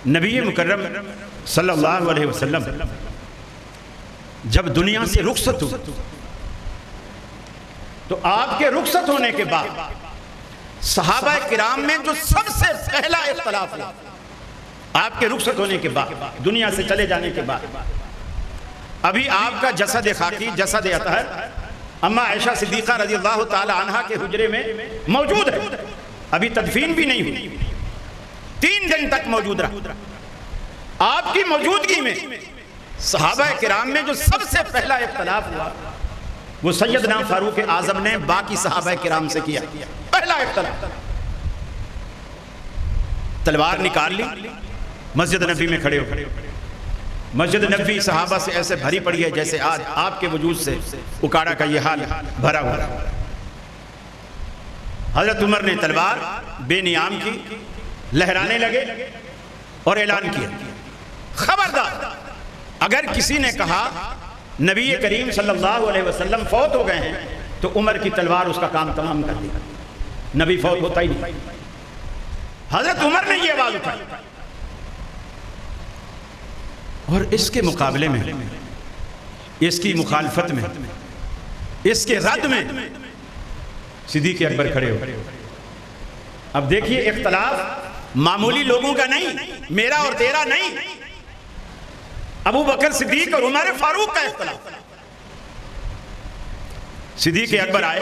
نبی مکرم صلی اللہ علیہ وسلم جب دنیا سے رخصت ہوئے تو آپ کے رخصت ہونے کے بعد صحابہ کرام میں جو سب سے پہلا اختلاف ہوا آپ کے رخصت ہونے کے بعد، دنیا سے چلے جانے کے بعد، ابھی آپ کا جسد خاکی، جسد اطہر اما عائشہ صدیقہ رضی اللہ تعالی عنہ کے حجرے میں موجود ہے، ابھی تدفین بھی نہیں ہوئی، 3 دن تک موجود رہا۔ آپ کی موجودگی میں صحابہ کرام میں جو سب سے پہلا اختلاف ہوا وہ سیدنا فاروق اعظم نے باقی صحابہ کرام سے کیا۔ پہلا اختلاف، تلوار نکال لی، مسجد نبی میں کھڑے ہو۔ مسجد نبی صحابہ سے ایسے بھری پڑی ہے جیسے آج آپ کے وجود سے اکاڑا کا یہ حال بھرا ہوا۔ حضرت عمر نے تلوار بے نیام کی، لہرانے لگے اور اعلان کیا، خبردار اگر کسی نے کہا نبی کریم صلی اللہ علیہ وسلم فوت ہو گئے ہیں تو عمر کی تلوار اس کا کام تمام کر دے گا، نبی فوت ہوتا ہی نہیں۔ حضرت عمر نے یہ آواز اٹھائی، اور اس کے مقابلے میں، اس کی مخالفت میں، اس کے رد میں صدیق اکبر کھڑے ہو۔ اب دیکھیے اختلاف معمولی لوگوں کا نہیں، میرا اور تیرا نہیں، ابو بکر صدیق اور عمر فاروق کا اختلاف۔ صدیق اکبر آئے،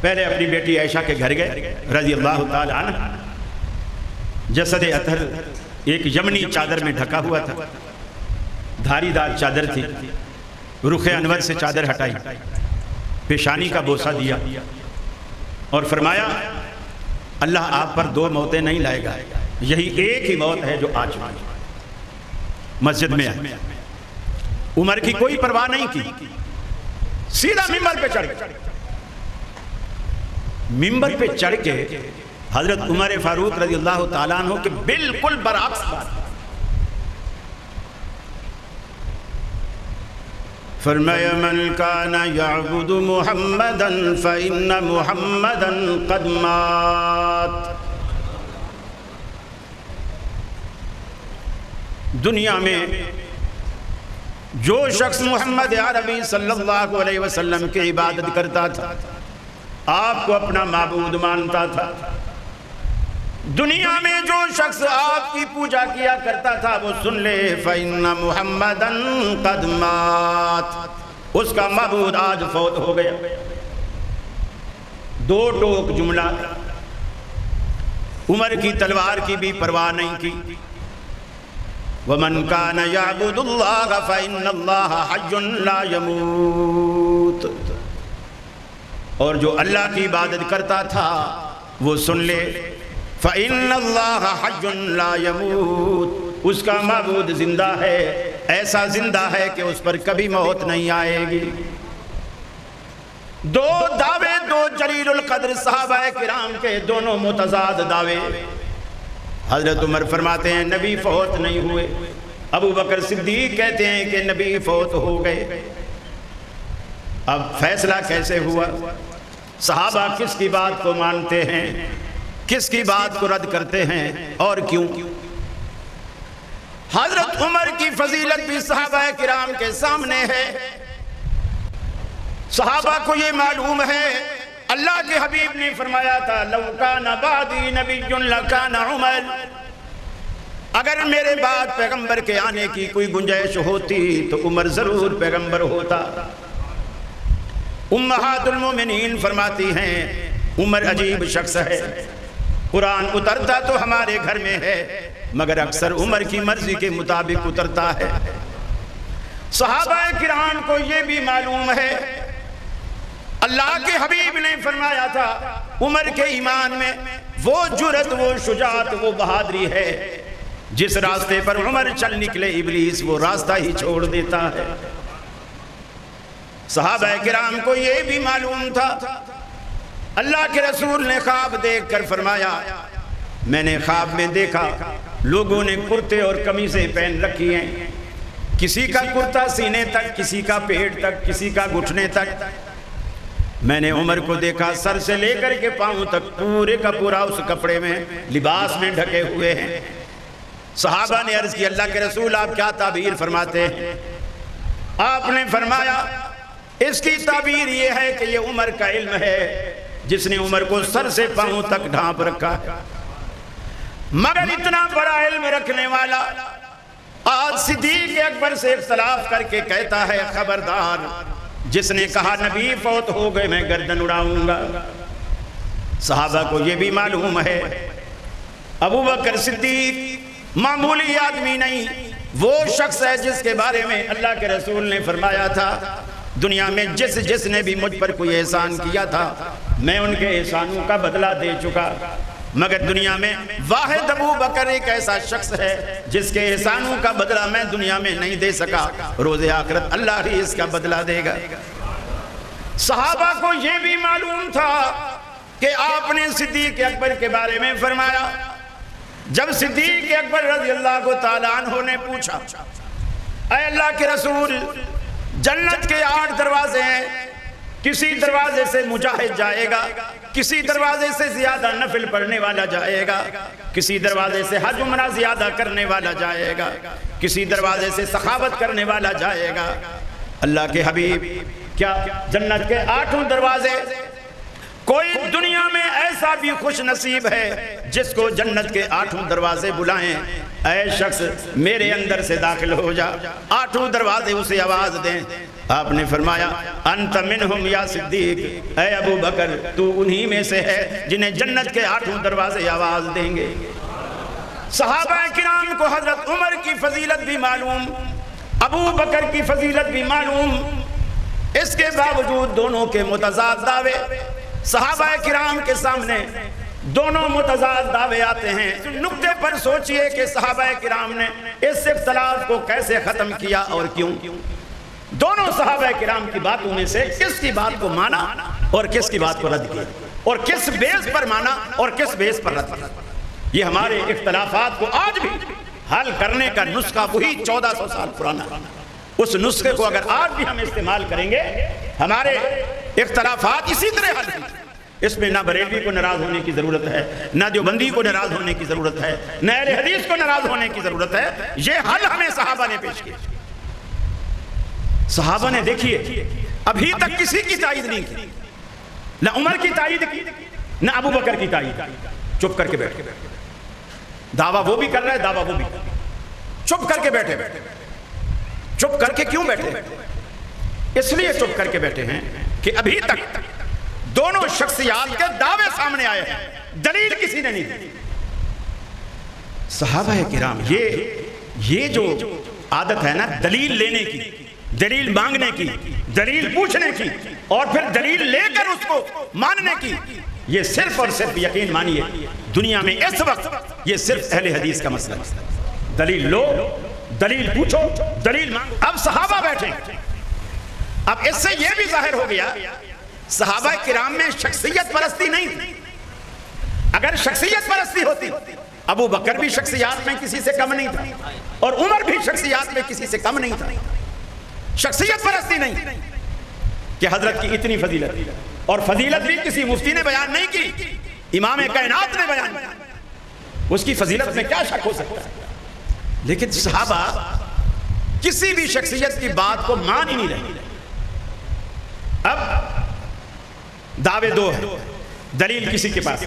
پہلے اپنی بیٹی عائشہ کے گھر گئے رضی اللہ تعالی عنہ، جسد اطہر ایک یمنی چادر میں ڈھکا ہوا تھا، دھاری دار چادر تھی، رخ انور سے چادر ہٹائی، پیشانی کا بوسہ دیا اور فرمایا اللہ آپ پر 2 موتیں نہیں لائے گا، یہی ایک ہی موت ہے جو آج ہوئی۔ مسجد میں آئے، عمر کی کوئی پرواہ نہیں کی، سیدھا ممبر پہ چڑھ گئے۔ ممبر پہ چڑھ کے حضرت عمر فاروق رضی اللہ تعالیٰ عنہ کے بالکل برعکس بات فرمایا، من کان یعبد محمدا فإن محمدا قد مات۔ دنیا میں جو شخص محمد عربی صلی اللہ علیہ وسلم کی عبادت کرتا تھا، آپ کو اپنا معبود مانتا تھا، دنیا میں جو شخص آپ کی پوجا کیا کرتا تھا وہ سن لے فَإِنَّ مُحَمَّدًا قَدْ مَاتَ، اس کا معبود آج فوت ہو گیا۔ 2 ٹوک جملہ، عمر کی تلوار کی بھی پرواہ نہیں کی۔ وَمَنْ كَانَ يَعْبُدُ اللَّهَ فَإِنَّ اللَّهَ حَيٌّ لَا يَمُوتُ، اور جو اللہ کی عبادت کرتا تھا وہ سن لے فَإِنَّ اللَّهَ حَيٌّ لَا يَمُوتُ، اس کا معبود زندہ ہے، ایسا زندہ ہے کہ اس پر کبھی موت نہیں آئے گی۔ 2 دعوے، 2 جلیل القدر صحابہ کرام کے، دونوں متضاد دعوے۔ حضرت عمر فرماتے ہیں نبی فوت نہیں ہوئے، ابو بکر صدیق کہتے ہیں کہ نبی فوت ہو گئے۔ اب فیصلہ کیسے ہوا؟ صحابہ کس کی بات کو مانتے ہیں، کس کی بات کو رد کرتے ہیں اور کیوں؟ حضرت عمر کی فضیلت بھی صحابہ کرام کے سامنے ہے۔ صحابہ کو یہ معلوم ہے، اللہ کے حبیب نے فرمایا تھا لو کان بعدی نبی لکان عمر، اگر میرے بعد پیغمبر کے آنے کی کوئی گنجائش ہوتی تو عمر ضرور پیغمبر ہوتا۔ امہات المومنین فرماتی ہیں عمر عجیب شخص ہے، قرآن اترتا تو ہمارے گھر میں ہے مگر اکثر عمر کی مرضی کے مطابق اترتا ہے۔ صحابہ کرام کو یہ بھی معلوم ہے، اللہ کے حبیب نے فرمایا تھا عمر کے ایمان میں وہ جرأت، وہ شجاعت، وہ بہادری ہے جس راستے پر عمر چل نکلے ابلیس وہ راستہ ہی چھوڑ دیتا ہے۔ صحابہ کرام کو یہ بھی معلوم تھا، اللہ کے رسول نے خواب دیکھ کر فرمایا میں نے خواب میں دیکھا لوگوں نے کرتے اور قمیصیں پہن رکھی ہیں، کسی کا کرتا سینے تک، کسی کا پیٹ تک، کسی کا گھٹنے تک۔ میں نے عمر کو دیکھا سر سے لے کر کے پاؤں تک پورے کا پورا اس کپڑے میں، لباس میں ڈھکے ہوئے ہیں۔ صحابہ نے عرض کی اللہ کے رسول آپ کیا تعبیر فرماتے ہیں؟ آپ نے فرمایا اس کی تعبیر یہ ہے کہ یہ عمر کا علم ہے جس نے عمر کو سر سے پاؤں تک ڈھانپ رکھا ہے، مگر اتنا بڑا علم رکھنے والا آج صدیق اکبر سے اختلاف کر کے کہتا ہے خبردار، جس نے کہا نبی فوت ہو گئے میں گردن اڑاؤں گا۔ صحابہ کو یہ بھی معلوم ہے ابو بکر صدیق معمولی آدمی نہیں، وہ شخص ہے جس کے بارے میں اللہ کے رسول نے فرمایا تھا دنیا میں جس نے بھی مجھ پر کوئی احسان کیا تھا میں ان کے احسانوں کا بدلہ دے چکا، مگر دنیا میں واحد ابو بکر ایک ایسا شخص ہے جس کے احسانوں کا بدلہ میں دنیا میں نہیں دے سکا، روز آخرت اللہ ہی اس کا بدلہ دے گا۔ صحابہ کو یہ بھی معلوم تھا کہ آپ نے صدیق اکبر کے بارے میں فرمایا، جب صدیق اکبر رضی اللہ تعالیٰ عنہ نے پوچھا اے اللہ کے رسول جنت کے 8 دروازے ہیں، کسی دروازے سے مجاہد جائے گا، کسی دروازے سے زیادہ نفل پڑھنے والا جائے گا، کسی دروازے سے حج عمرہ زیادہ کرنے والا جائے گا، کسی دروازے سے سخاوت کرنے والا جائے گا۔ اللہ کے حبیب کیا جنت کے 8 دروازے کوئی دنیا میں ایسا بھی خوش نصیب ہے جس کو جنت کے 8 دروازے بلائیں اے شخص میرے اندر سے داخل ہو جا، 8 دروازے اسے آواز دیں؟ آپ نے فرمایا انت منہم یا صدیق، اے ابو بکر تو انہی میں سے ہے جنہیں جنت کے 8 دروازے آواز دیں گے۔ صحابہ کرام کو حضرت عمر کی فضیلت بھی معلوم، ابو بکر کی فضیلت بھی معلوم، اس کے باوجود دونوں کے متضاد دعوے صحابہ کرام کے سامنے دونوں متضاد دعوے آتے ہیں۔ نقطے پر سوچئے کہ صحابہ کرام نے اس اختلاف کو کیسے ختم کیا اور کیوں؟ دونوں صحابہ کرام کی باتوں میں سے کس کی بات کو مانا اور کس کی بات کو رد کیا، اور کس بیس پر مانا اور کس بیس پر رد کیا؟ یہ ہمارے اختلافات کو آج بھی حل کرنے کا نسخہ وہی 1400 سال پرانا ہے۔ اس نسخے کو اگر آج بھی ہم استعمال کریں گے ہمارے اختلافات اسی طرح حل ہیں۔ اس میں نہ بریلوی کو ناراض ہونے کی ضرورت ہے، نہ دیوبندی کو ناراض ہونے کی ضرورت ہے، نہ اہل حدیث کو ناراض ہونے کی ضرورت ہے۔ یہ حل ہمیں صحابہ نے پیش کیا۔ صحابہ نے دیکھیے ابھی تک کسی کی تائید نہیں کی، نہ عمر کی تائید کی نہ ابو بکر کی تائید، چپ کر کے بیٹھے، دعویٰ وہ بھی کر رہا ہے دعویٰ وہ بھی کر رہا ہے، چپ کر کے بیٹھے۔ چپ کر کے کیوں بیٹھے؟ اس لیے چپ کر کے بیٹھے ہیں کہ ابھی تک دونوں شخصیات کے دعوے سامنے آئے ہیں، دلیل کسی نے نہیں دی۔ صحابہ کرام یہ جو عادت ہے نا دلیل لینے کی، دلیل مانگنے کی، دلیل پوچھنے کی اور پھر دلیل لے کر اس کو ماننے کی، یہ صرف اور صرف یقین مانیے دنیا میں اس وقت یہ صرف اہل حدیث کا مسئلہ ہے۔ دلیل لو، دلیل پوچھو، دلیل مانگو۔ اب صحابہ بیٹھے، اب اس سے یہ بھی ظاہر ہو گیا صحابہ کرام میں شخصیت پرستی نہیں تھی۔ اگر شخصیت پرستی ہوتی ابو بکر بھی شخصیات میں کسی سے کم نہیں تھا اور عمر بھی شخصیات میں کسی سے کم نہیں تھا۔ شخصیت پرستی نہیں کہ حضرت کی اتنی فضیلت، اور فضیلت بھی کسی مفتی نے بیان نہیں کی، امام کائنات نے بیان کی، اس کی فضیلت میں کیا شک ہو سکتا ہے؟ لیکن صحابہ کسی بھی شخصیت کی بات کو مان ہی نہیں رہے۔ اب دعوے دو ہیں، دلیل کسی کے پاس،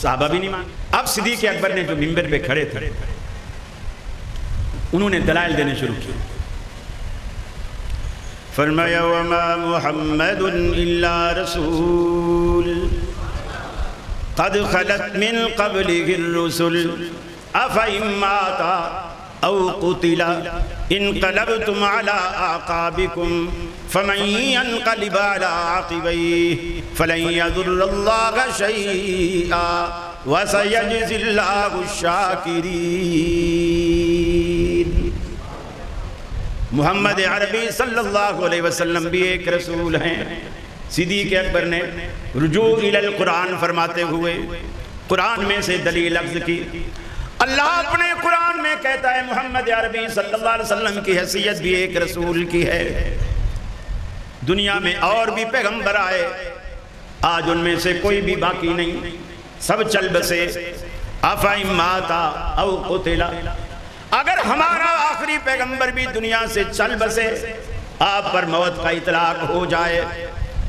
صحابہ بھی نہیں مان۔ اب صدیق اکبر نے جو منبر پہ کھڑے تھے انہوں نے دلائل دینے شروع کیے۔ فرمایا وما محمد الا رسول قد خلت من قبله الرسل افإن مات او قتل انقلبتم على اعقابكم فمن ينقلب على عقبيه فلن يضر الله شيئا وسيجزي الله الشاكرين۔ محمد عربی صلی اللہ علیہ وسلم بھی ایک رسول ہیں۔ صدیق اکبر نے رجوع الی القرآن فرماتے ہوئے قرآن میں سے دلیل اخذ کی۔ اللہ اپنے قرآن میں کہتا ہے محمد عربی صلی اللہ علیہ وسلم کی حیثیت بھی ایک رسول کی ہے۔ دنیا میں اور بھی پیغمبر آئے، آج ان میں سے کوئی بھی باقی نہیں، سب چل بسے۔ افإن مات او قتل، ہمارا آخری پیغمبر بھی دنیا سے چل بسے، آپ پر موت کا اطلاق ہو جائے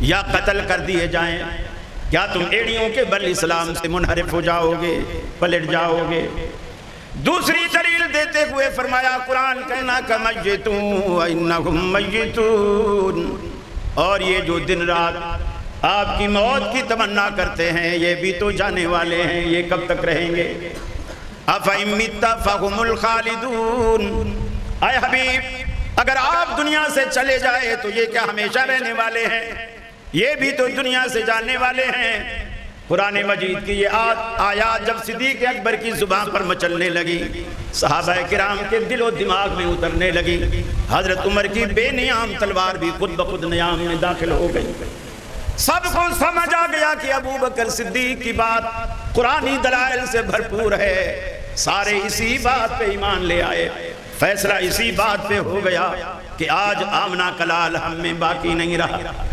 یا قتل کر دیے جائیں، کیا تم ایڑیوں کے بل اسلام سے منحرف ہو جاؤ گے، پلٹ جاؤ گے؟ دوسری دلیل دیتے ہوئے فرمایا قرآن کہنا کا میتون وانہم میتون، اور یہ جو دن رات آپ کی موت کی تمنا کرتے ہیں یہ بھی تو جانے والے ہیں، یہ کب تک رہیں گے؟ افَإِن مِتَّ فَهُمُ الْخَالِدُونَ، اے حبیب اگر آپ دنیا سے چلے جائے تو یہ کیا ہمیشہ رہنے والے ہیں؟ یہ بھی تو دنیا سے جانے والے ہیں۔ قرآن مجید کی یہ آیات جب صدیق اکبر کی زبان پر مچلنے لگی، صحابہ کرام کے دل و دماغ میں اترنے لگی، حضرت عمر کی بے نیام تلوار بھی خود بخود نیام میں داخل ہو گئی۔ سب کو سمجھ آ گیا کہ ابو بکر صدیق کی بات قرآنی دلائل سے بھرپور ہے، سارے اسی بات پہ ایمان لے آئے۔ فیصلہ اسی بات پہ ہو گیا کہ آج آمنہ کا لال ہم میں باقی نہیں رہا۔